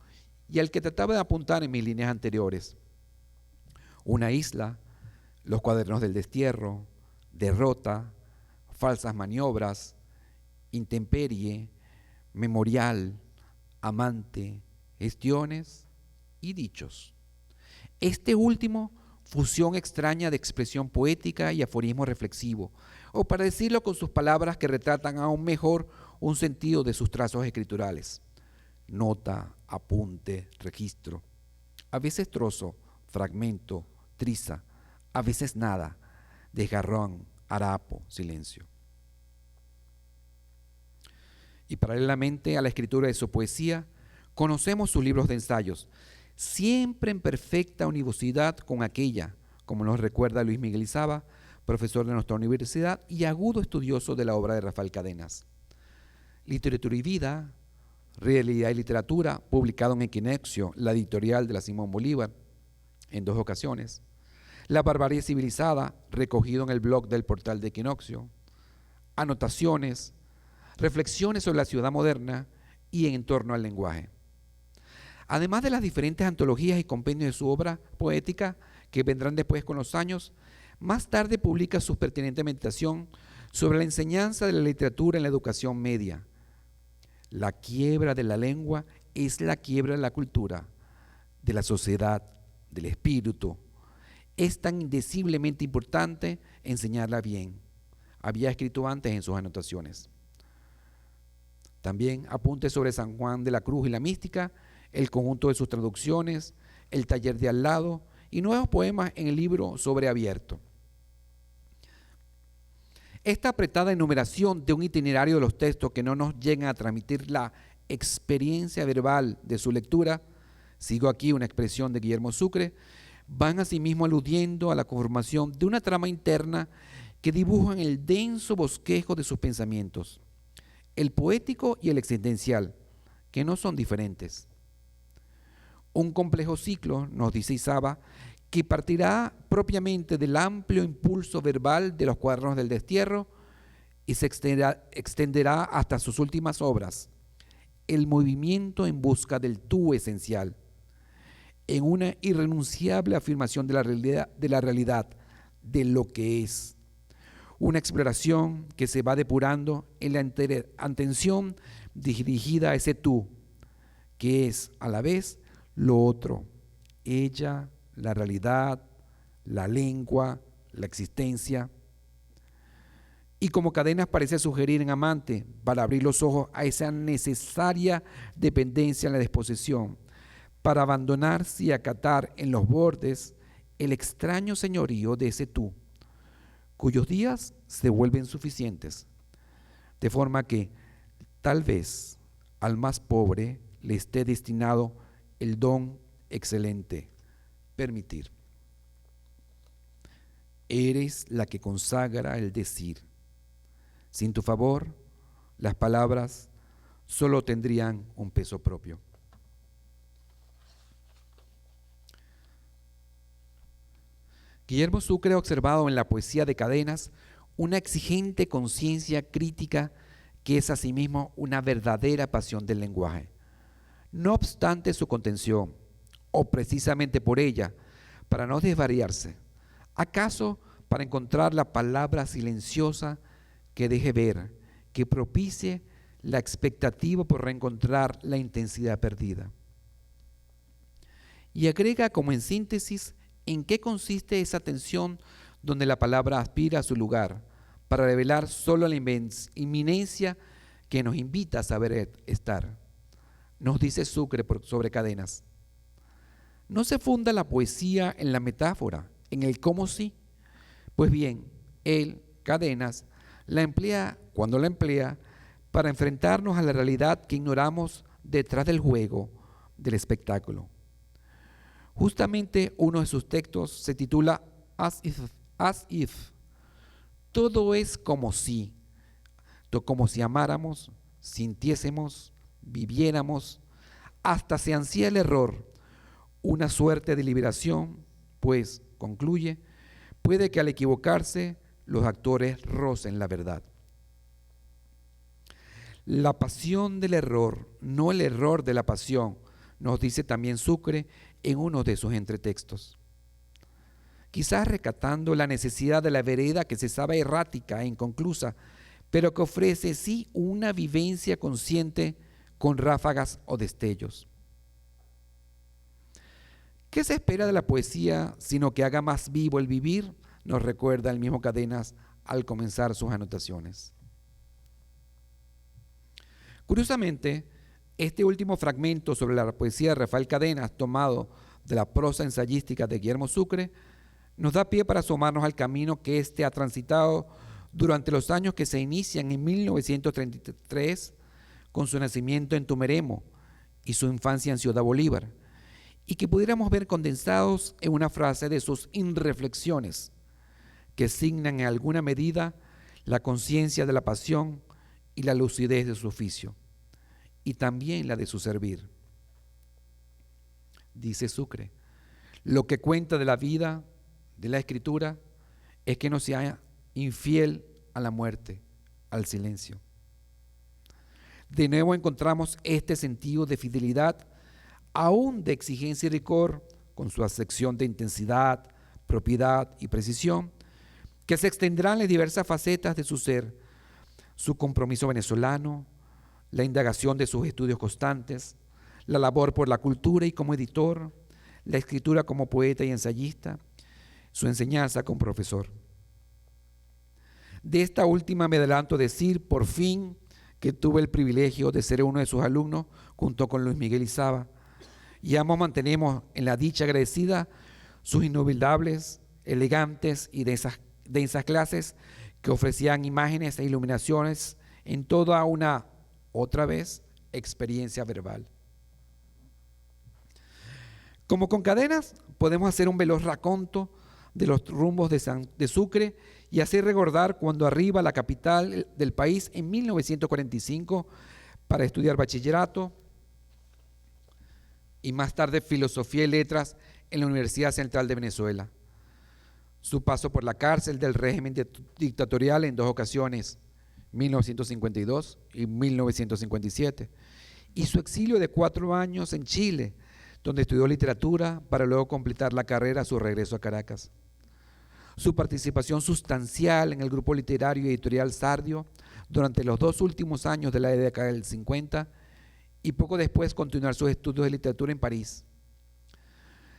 y al que trataba de apuntar en mis líneas anteriores. Una isla, Los cuadernos del destierro, Derrota, Falsas maniobras, Intemperie, Memorial, Amante, Gestiones y Dichos. Este último, fusión extraña de expresión poética y aforismo reflexivo, o para decirlo con sus palabras que retratan aún mejor un sentido de sus trazos escriturales. Nota, apunte, registro, a veces trozo, fragmento, triza, a veces nada, desgarrón, harapo, silencio. Y paralelamente a la escritura de su poesía, conocemos sus libros de ensayos, siempre en perfecta univocidad con aquella, como nos recuerda Luis Miguel Izaba, profesor de nuestra universidad y agudo estudioso de la obra de Rafael Cadenas. Literatura y vida, Realidad y literatura, publicado en Equinoccio, la editorial de la Simón Bolívar, en 2 ocasiones. La barbarie civilizada, recogido en el blog del portal de Equinoccio. Anotaciones, reflexiones sobre la ciudad moderna y en torno al lenguaje. Además de las diferentes antologías y compendios de su obra poética que vendrán después con los años, más tarde publica su pertinente meditación sobre la enseñanza de la literatura en la educación media. La quiebra de la lengua es la quiebra de la cultura, de la sociedad, del espíritu. Es tan indeciblemente importante enseñarla bien. Había escrito antes en sus anotaciones. También apuntes sobre San Juan de la Cruz y la mística, el conjunto de sus traducciones, el taller de al lado y nuevos poemas en el libro Sobre Abierto. Esta apretada enumeración de un itinerario de los textos que no nos llegan a transmitir la experiencia verbal de su lectura, sigo aquí una expresión de Guillermo Sucre, van asimismo aludiendo a la conformación de una trama interna que dibujan el denso bosquejo de sus pensamientos, el poético y el existencial, que no son diferentes. Un complejo ciclo, nos dice Izaba, que partirá propiamente del amplio impulso verbal de los cuadernos del destierro y se extenderá hasta sus últimas obras, el movimiento en busca del tú esencial, en una irrenunciable afirmación de la realidad, de lo que es. Una exploración que se va depurando en la atención dirigida a ese tú, que es a la vez lo otro, ella, la realidad, la lengua, la existencia. Y como Cadenas parece sugerir en Amante, para abrir los ojos a esa necesaria dependencia en la disposición, para abandonarse y acatar en los bordes el extraño señorío de ese tú, cuyos días se vuelven suficientes, de forma que tal vez al más pobre le esté destinado el don excelente, permitir. Eres la que consagra el decir. Sin tu favor, las palabras solo tendrían un peso propio. Guillermo Sucre ha observado en la poesía de Cadenas una exigente conciencia crítica que es asimismo una verdadera pasión del lenguaje. No obstante su contención, o precisamente por ella, para no desvariarse, ¿acaso para encontrar la palabra silenciosa que deje ver, que propicie la expectativa por reencontrar la intensidad perdida? Y agrega como en síntesis en qué consiste esa tensión donde la palabra aspira a su lugar, para revelar solo la inminencia que nos invita a saber estar. Nos dice Sucre sobre Cadenas. ¿No se funda la poesía en la metáfora, en el cómo sí? Pues bien, él, Cadenas, la emplea, cuando la emplea, para enfrentarnos a la realidad que ignoramos detrás del juego, del espectáculo. Justamente uno de sus textos se titula As If. Todo es como si amáramos, sintiésemos, viviéramos, hasta se ansía el error, una suerte de liberación, pues, concluye, puede que al equivocarse los actores rocen la verdad. La pasión del error, no el error de la pasión, nos dice también Sucre en uno de sus entretextos. Quizás rescatando la necesidad de la vereda que se sabe errática e inconclusa, pero que ofrece sí una vivencia consciente con ráfagas o destellos. ¿Qué se espera de la poesía sino que haga más vivo el vivir? Nos recuerda el mismo Cadenas al comenzar sus anotaciones. Curiosamente, este último fragmento sobre la poesía de Rafael Cadenas, tomado de la prosa ensayística de Guillermo Sucre, nos da pie para asomarnos al camino que éste ha transitado durante los años que se inician en 1933 con su nacimiento en Tumeremo y su infancia en Ciudad Bolívar, y que pudiéramos ver condensados en una frase de sus irreflexiones que signan en alguna medida la conciencia de la pasión y la lucidez de su oficio, y también la de su servir. Dice Sucre, lo que cuenta de la vida, de la escritura, es que no sea infiel a la muerte, al silencio. De nuevo encontramos este sentido de fidelidad, aún de exigencia y rigor, con su acepción de intensidad, propiedad y precisión, que se extenderán en las diversas facetas de su ser, su compromiso venezolano, la indagación de sus estudios constantes, la labor por la cultura y como editor, la escritura como poeta y ensayista, su enseñanza como profesor. De esta última me adelanto a decir, por fin, que tuve el privilegio de ser uno de sus alumnos junto con Luis Miguel Izaba, y ambos mantenemos en la dicha agradecida sus inolvidables, elegantes y densas clases que ofrecían imágenes e iluminaciones en toda una, otra vez, experiencia verbal. Como con Cadenas, podemos hacer un veloz raconto de los rumbos de Sucre y así recordar cuando arriba a la capital del país en 1945 para estudiar bachillerato y más tarde filosofía y letras en la Universidad Central de Venezuela. Su paso por la cárcel del régimen dictatorial en dos ocasiones, 1952 y 1957, y su exilio de 4 años en Chile, donde estudió literatura para luego completar la carrera a su regreso a Caracas. Su participación sustancial en el grupo literario y editorial Sardio durante los 2 últimos años de la década del 50 y poco después continuar sus estudios de literatura en París.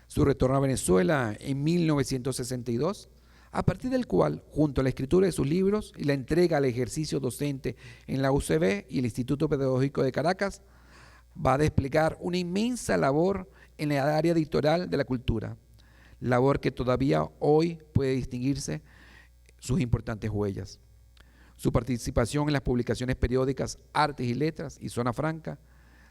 Su retorno a Venezuela en 1962, a partir del cual, junto a la escritura de sus libros y la entrega al ejercicio docente en la UCB y el Instituto Pedagógico de Caracas, va a desplegar una inmensa labor en la área editorial de la cultura, labor que todavía hoy puede distinguirse sus importantes huellas. Su participación en las publicaciones periódicas Artes y Letras y Zona Franca,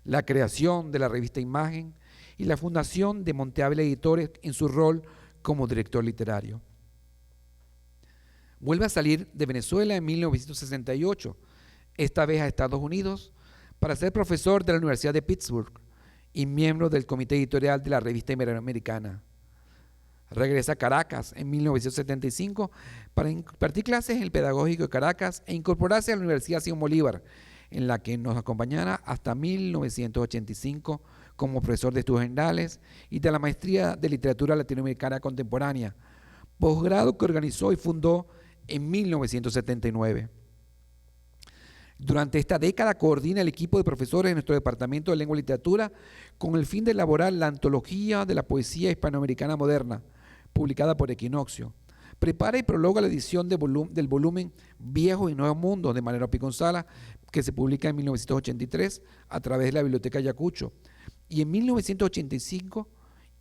la creación de la revista Imagen y la fundación de Monteable Editores en su rol como director literario. Vuelve a salir de Venezuela en 1968, esta vez a Estados Unidos, para ser profesor de la Universidad de Pittsburgh y miembro del comité editorial de la revista Iberoamericana. Regresa a Caracas en 1975 para impartir clases en el Pedagógico de Caracas e incorporarse a la Universidad Simón Bolívar, en la que nos acompañará hasta 1985 como profesor de estudios generales y de la maestría de literatura latinoamericana contemporánea, posgrado que organizó y fundó en 1979. Durante esta década coordina el equipo de profesores de nuestro Departamento de Lengua y Literatura con el fin de elaborar la Antología de la Poesía Hispanoamericana Moderna, publicada por Equinoccio. Prepara y prologa la edición del volumen Viejos y Nuevos Mundos de Mariano González, que se publica en 1983 a través de la Biblioteca Ayacucho. Y en 1985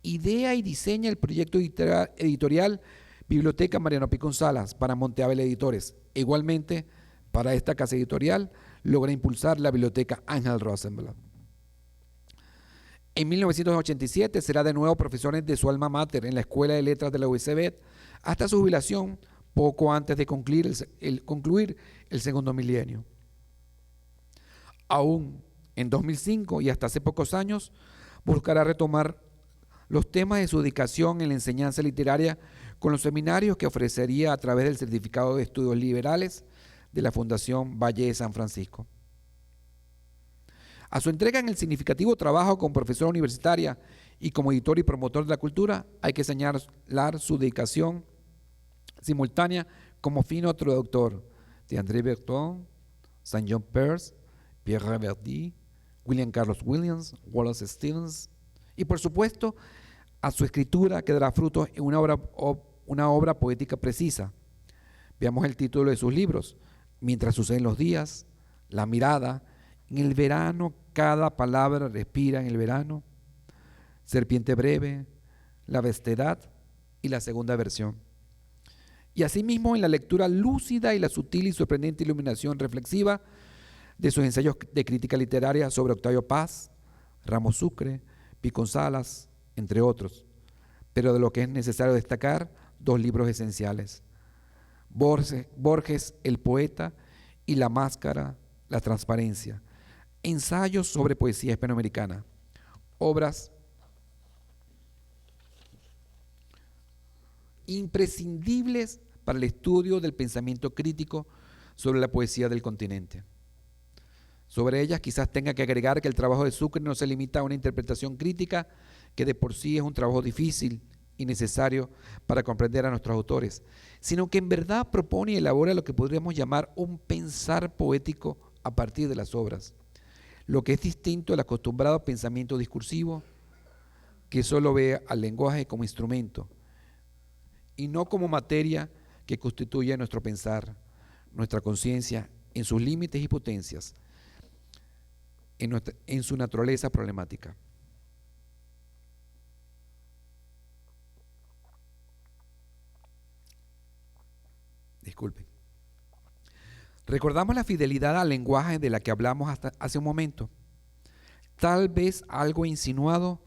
idea y diseña el proyecto editorial Biblioteca Mariano González para Monteable Editores. Igualmente, para esta casa editorial, logra impulsar la Biblioteca Ángel Rosenblatt. En 1987 será de nuevo profesor de su alma mater en la Escuela de Letras de la UCB hasta su jubilación, poco antes de concluir el segundo milenio. Aún en 2005 y hasta hace pocos años, buscará retomar los temas de su dedicación en la enseñanza literaria con los seminarios que ofrecería a través del Certificado de Estudios Liberales de la Fundación Valle de San Francisco. A su entrega en el significativo trabajo como profesora universitaria y como editor y promotor de la cultura, hay que señalar su dedicación simultánea como fino traductor de André Breton, Saint John Peirce, Pierre Reverdy, William Carlos Williams, Wallace Stevens, y por supuesto a su escritura que dará frutos en una obra poética precisa. Veamos el título de sus libros: Mientras suceden los días, La mirada, En el verano, cada palabra respira en el verano, Serpiente breve, La vastedad y la segunda versión. Y asimismo en la lectura lúcida y la sutil y sorprendente iluminación reflexiva de sus ensayos de crítica literaria sobre Octavio Paz, Ramos Sucre, Pico Salas, entre otros. Pero de lo que es necesario destacar, dos libros esenciales: Borges, el poeta, y La máscara, la transparencia. Ensayos sobre poesía hispanoamericana. Obras imprescindibles para el estudio del pensamiento crítico sobre la poesía del continente. Sobre ellas quizás tenga que agregar que el trabajo de Sucre no se limita a una interpretación crítica, que de por sí es un trabajo difícil y necesario para comprender a nuestros autores, sino que en verdad propone y elabora lo que podríamos llamar un pensar poético a partir de las obras, lo que es distinto al acostumbrado pensamiento discursivo, que solo ve al lenguaje como instrumento y no como materia que constituye nuestro pensar, nuestra conciencia en sus límites y potencias, en su naturaleza problemática. Disculpen. Recordamos la fidelidad al lenguaje de la que hablamos hasta hace un momento, tal vez algo insinuado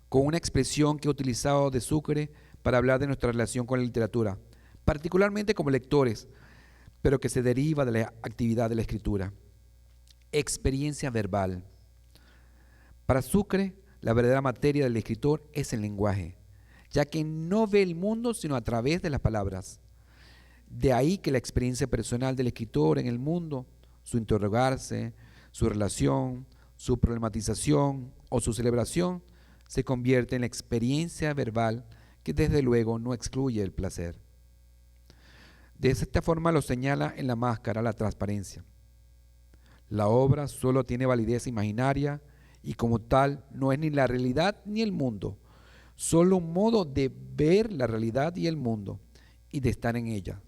con una expresión que ha utilizado de Sucre para hablar de nuestra relación con la literatura, particularmente como lectores, pero que se deriva de la actividad de la escritura. Experiencia verbal. Para Sucre, la verdadera materia del escritor es el lenguaje, ya que no ve el mundo sino a través de las palabras. De ahí que la experiencia personal del escritor en el mundo, su interrogarse, su relación, su problematización o su celebración, se convierte en la experiencia verbal que desde luego no excluye el placer. De esta forma lo señala en La máscara, la transparencia. La obra solo tiene validez imaginaria y como tal no es ni la realidad ni el mundo, solo un modo de ver la realidad y el mundo y de estar en ella.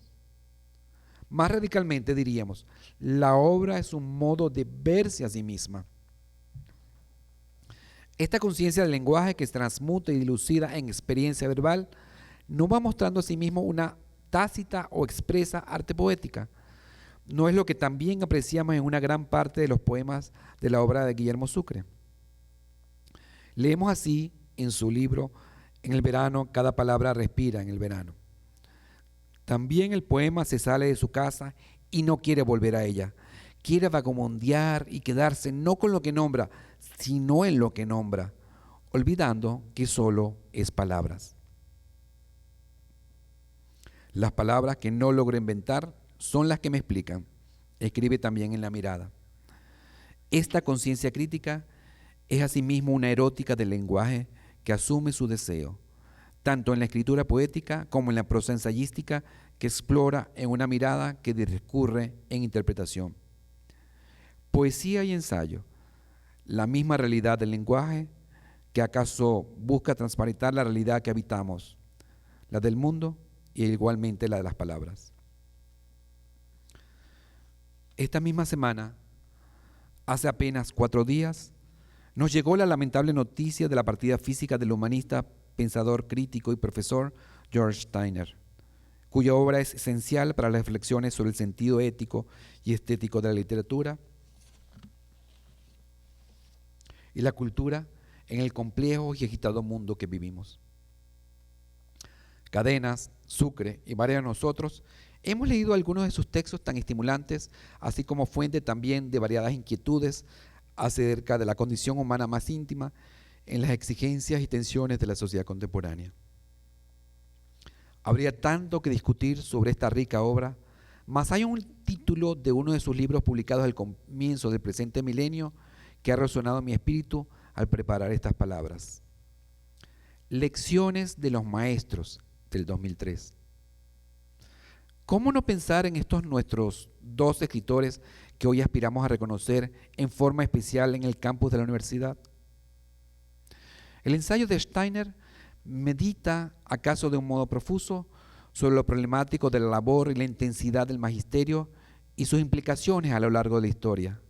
Más radicalmente diríamos, la obra es un modo de verse a sí misma. Esta conciencia del lenguaje que se transmuta y dilucida en experiencia verbal no va mostrando a sí mismo una tácita o expresa arte poética. No es lo que también apreciamos en una gran parte de los poemas de la obra de Guillermo Sucre. Leemos así en su libro En el verano, cada palabra respira en el verano. También el poema se sale de su casa y no quiere volver a ella. Quiere vagabundear y quedarse no con lo que nombra, sino en lo que nombra, olvidando que solo es palabras. Las palabras que no logro inventar son las que me explican. Escribe también en La mirada. Esta conciencia crítica es asimismo una erótica del lenguaje que asume su deseo, tanto en la escritura poética como en la prosa ensayística que explora en una mirada que discurre en interpretación. Poesía y ensayo, la misma realidad del lenguaje que acaso busca transparentar la realidad que habitamos, la del mundo y igualmente la de las palabras. Esta misma semana, hace apenas 4 días, nos llegó la lamentable noticia de la partida física del humanista, pensador crítico y profesor George Steiner, cuya obra es esencial para las reflexiones sobre el sentido ético y estético de la literatura y la cultura en el complejo y agitado mundo que vivimos. Cadenas, Sucre y varios de nosotros hemos leído algunos de sus textos tan estimulantes, así como fuente también de variadas inquietudes acerca de la condición humana más íntima en las exigencias y tensiones de la sociedad contemporánea. Habría tanto que discutir sobre esta rica obra, mas hay un título de uno de sus libros publicados al comienzo del presente milenio que ha resonado en mi espíritu al preparar estas palabras. Lecciones de los maestros, del 2003. ¿Cómo no pensar en estos nuestros 2 escritores que hoy aspiramos a reconocer en forma especial en el campus de la universidad? El ensayo de Steiner medita, acaso de un modo profuso, sobre lo problemático de la labor y la intensidad del magisterio y sus implicaciones a lo largo de la historia.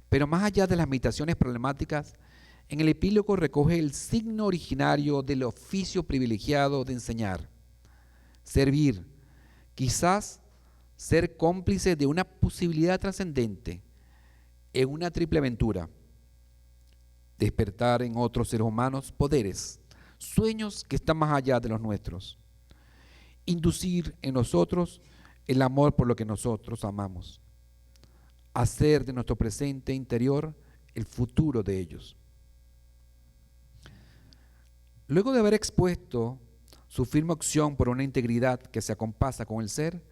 Pero más allá de las meditaciones problemáticas, en el epílogo recoge el signo originario del oficio privilegiado de enseñar, servir, quizás ser cómplice de una posibilidad trascendente en una triple aventura, despertar en otros seres humanos poderes, sueños que están más allá de los nuestros, inducir en nosotros el amor por lo que nosotros amamos, hacer de nuestro presente interior el futuro de ellos. Luego de haber expuesto su firme opción por una integridad que se acompasa con el ser,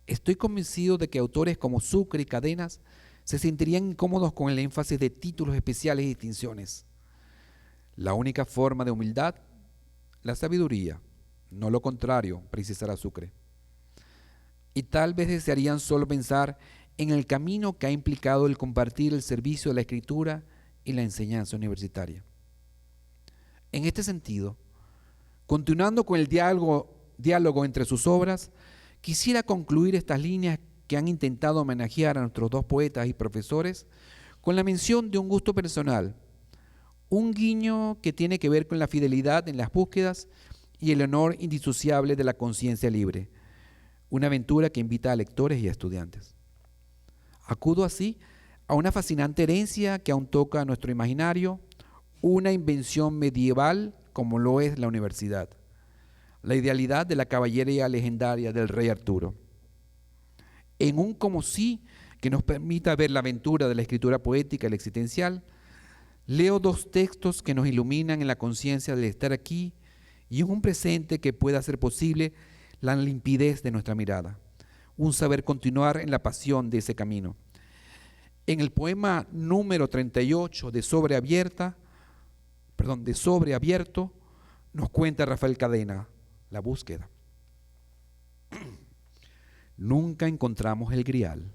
estoy convencido de que autores como Sucre y Cadenas se sentirían incómodos con el énfasis de títulos especiales y distinciones. La única forma de humildad, la sabiduría, no lo contrario, precisará Sucre. Y tal vez desearían solo pensar en el camino que ha implicado el compartir el servicio de la escritura y la enseñanza universitaria. En este sentido, continuando con el diálogo entre sus obras, quisiera concluir estas líneas que han intentado homenajear a nuestros 2 poetas y profesores con la mención de un gusto personal, un guiño que tiene que ver con la fidelidad en las búsquedas y el honor indisociable de la conciencia libre, una aventura que invita a lectores y a estudiantes. Acudo así a una fascinante herencia que aún toca a nuestro imaginario, una invención medieval como lo es la universidad, la idealidad de la caballería legendaria del rey Arturo. En un como sí que nos permita ver la aventura de la escritura poética y la existencial, leo 2 textos que nos iluminan en la conciencia del estar aquí y en un presente que pueda hacer posible la limpidez de nuestra mirada, un saber continuar en la pasión de ese camino. En el poema número 38 de Sobre Abierto, nos cuenta Rafael Cadena, la búsqueda. Nunca encontramos el grial.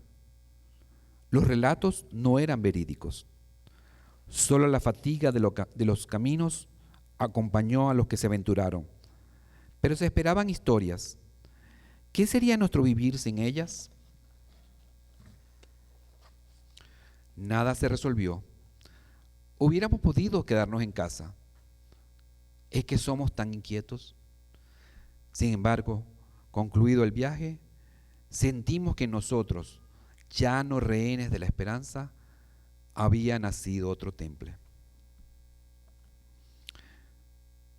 Los relatos no eran verídicos. Solo la fatiga de los caminos acompañó a los que se aventuraron. Pero se esperaban historias. ¿Qué sería nuestro vivir sin ellas? Nada se resolvió. Hubiéramos podido quedarnos en casa. ¿Es que somos tan inquietos? Sin embargo, concluido el viaje, sentimos que en nosotros, ya no rehenes de la esperanza, había nacido otro temple.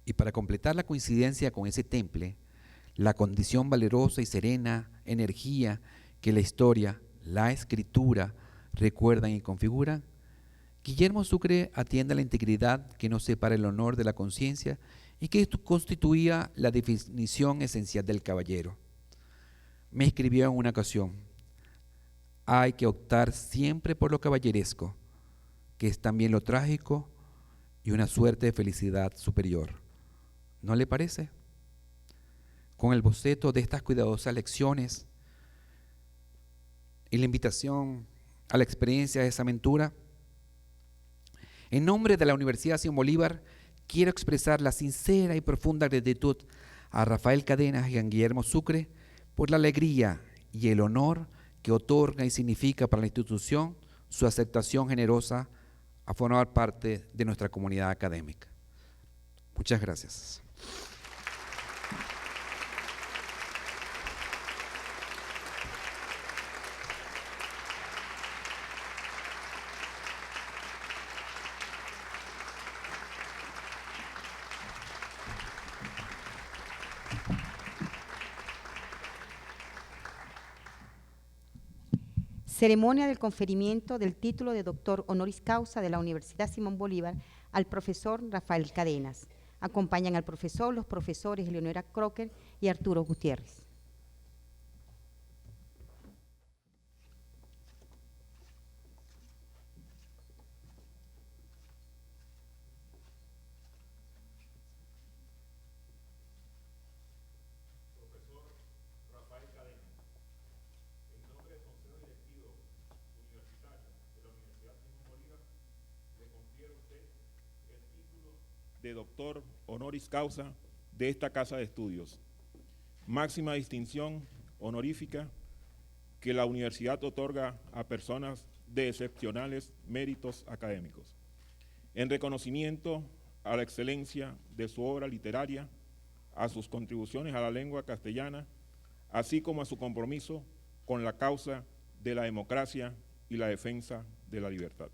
Y para completar la coincidencia con ese temple, la condición valerosa y serena energía que la historia, la escritura recuerdan y configuran, Guillermo Sucre atiende a la integridad que no separa el honor de la conciencia y que constituía la definición esencial del caballero. Me escribió en una ocasión: hay que optar siempre por lo caballeresco, que es también lo trágico y una suerte de felicidad superior. ¿No le parece? Con el boceto de estas cuidadosas lecciones y la invitación a la experiencia de esa aventura, en nombre de la Universidad Simón Bolívar, quiero expresar la sincera y profunda gratitud a Rafael Cadenas y a Guillermo Sucre por la alegría y el honor que otorga y significa para la institución su aceptación generosa a formar parte de nuestra comunidad académica. Muchas gracias. Ceremonia del conferimiento del título de doctor honoris causa de la Universidad Simón Bolívar al profesor Rafael Cadenas. Acompañan al profesor los profesores Eleonora Crocker y Arturo Gutiérrez. De doctor honoris causa de esta casa de estudios, máxima distinción honorífica que la universidad otorga a personas de excepcionales méritos académicos, en reconocimiento a la excelencia de su obra literaria, a sus contribuciones a la lengua castellana, así como a su compromiso con la causa de la democracia y la defensa de la libertad.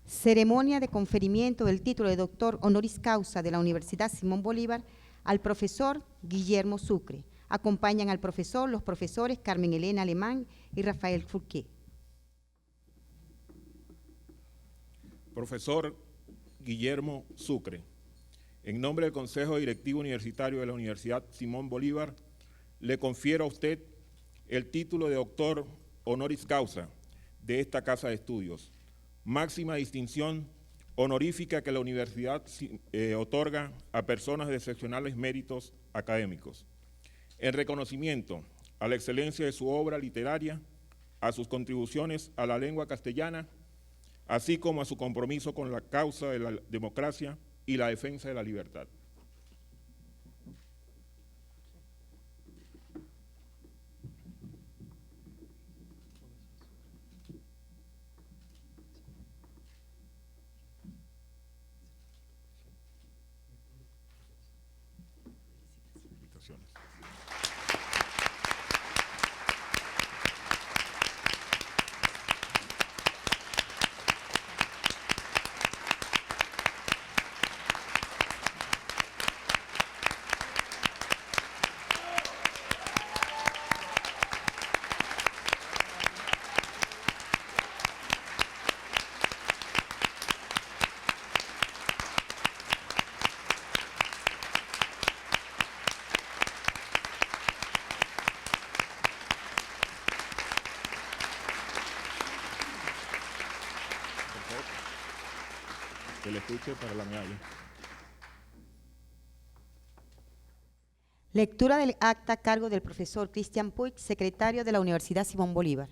Ceremonia de conferimiento del título de doctor honoris causa de la Universidad Simón Bolívar al profesor Guillermo Sucre. Acompañan al profesor los profesores Carmen Elena Alemán y Rafael Fourquet. Profesor Guillermo Sucre, en nombre del Consejo Directivo Universitario de la Universidad Simón Bolívar, le confiero a usted el título de doctor honoris causa de esta casa de estudios, máxima distinción honorífica que la universidad otorga a personas de excepcionales méritos académicos, en reconocimiento a la excelencia de su obra literaria, a sus contribuciones a la lengua castellana, así como a su compromiso con la causa de la democracia y la defensa de la libertad. Felicitaciones. Que le escuche para la medalla. Lectura del acta a cargo del profesor Christian Puig, secretario de la Universidad Simón Bolívar.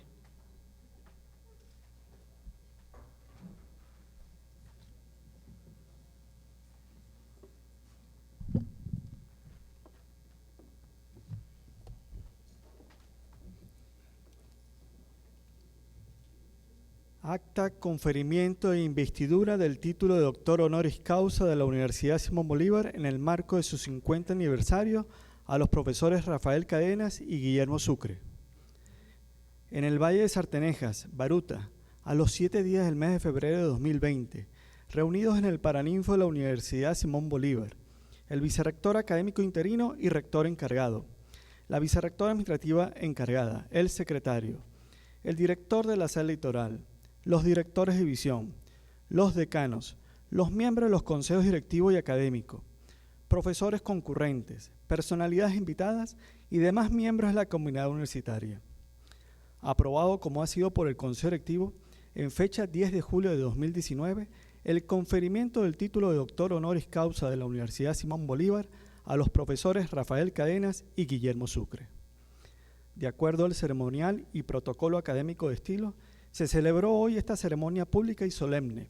Acta conferimiento e investidura del título de doctor honoris causa de la Universidad Simón Bolívar en el marco de su 50 aniversario a los profesores Rafael Cadenas y Guillermo Sucre. En el Valle de Sartenejas, Baruta, a los 7 días del mes de febrero de 2020, reunidos en el Paraninfo de la Universidad Simón Bolívar, el vicerrector académico interino y rector encargado, la vicerrectora administrativa encargada, el secretario, el director de la sala litoral, los directores de división, los decanos, los miembros de los consejos directivos y académicos, profesores concurrentes, personalidades invitadas y demás miembros de la comunidad universitaria. Aprobado como ha sido por el Consejo Directivo, en fecha 10 de julio de 2019, el conferimiento del título de doctor honoris causa de la Universidad Simón Bolívar a los profesores Rafael Cadenas y Guillermo Sucre. De acuerdo al ceremonial y protocolo académico de estilo, se celebró hoy esta ceremonia pública y solemne,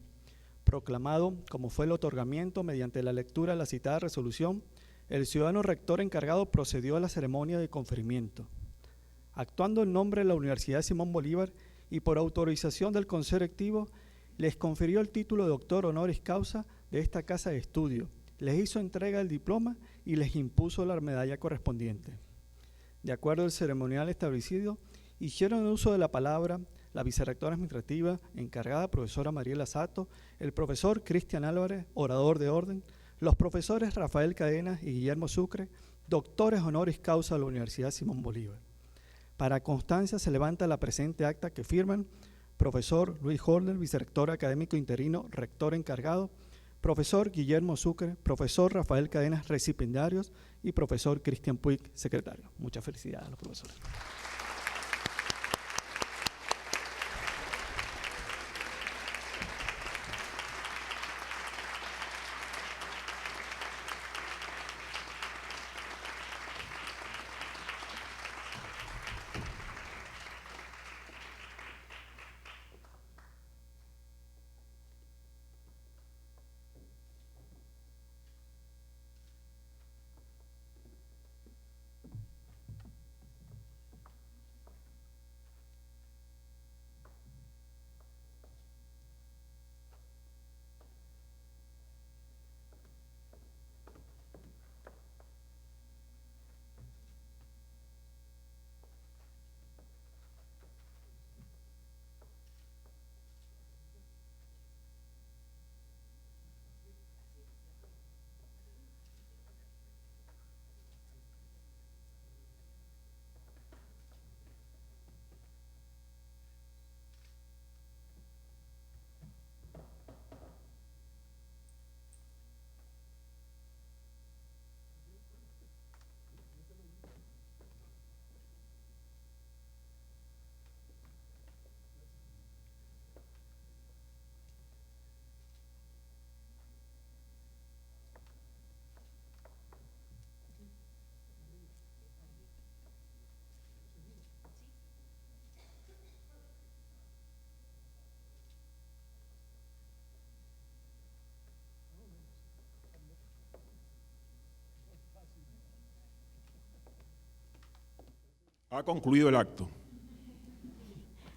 proclamado como fue el otorgamiento mediante la lectura de la citada resolución. El ciudadano rector encargado procedió a la ceremonia de conferimiento. Actuando en nombre de la Universidad Simón Bolívar y por autorización del Consejo Directivo, les confirió el título de doctor honoris causa de esta casa de estudio, les hizo entrega del diploma y les impuso la medalla correspondiente. De acuerdo al ceremonial establecido, hicieron uso de la palabra la vicerrectora administrativa encargada, profesora Mariela Sato, el profesor Cristian Álvarez, orador de orden, los profesores Rafael Cadenas y Guillermo Sucre, doctores honoris causa de la Universidad Simón Bolívar. Para constancia se levanta la presente acta que firman profesor Luis Horler, vicerrector académico interino, rector encargado, profesor Guillermo Sucre, profesor Rafael Cadenas, recipiendarios, y profesor Christian Puig, secretario. Muchas felicidades a los profesores. Ha concluido el acto.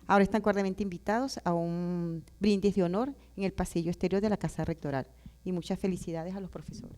Ahora están cordialmente invitados a un brindis de honor en el pasillo exterior de la Casa Rectoral. Y muchas felicidades a los profesores.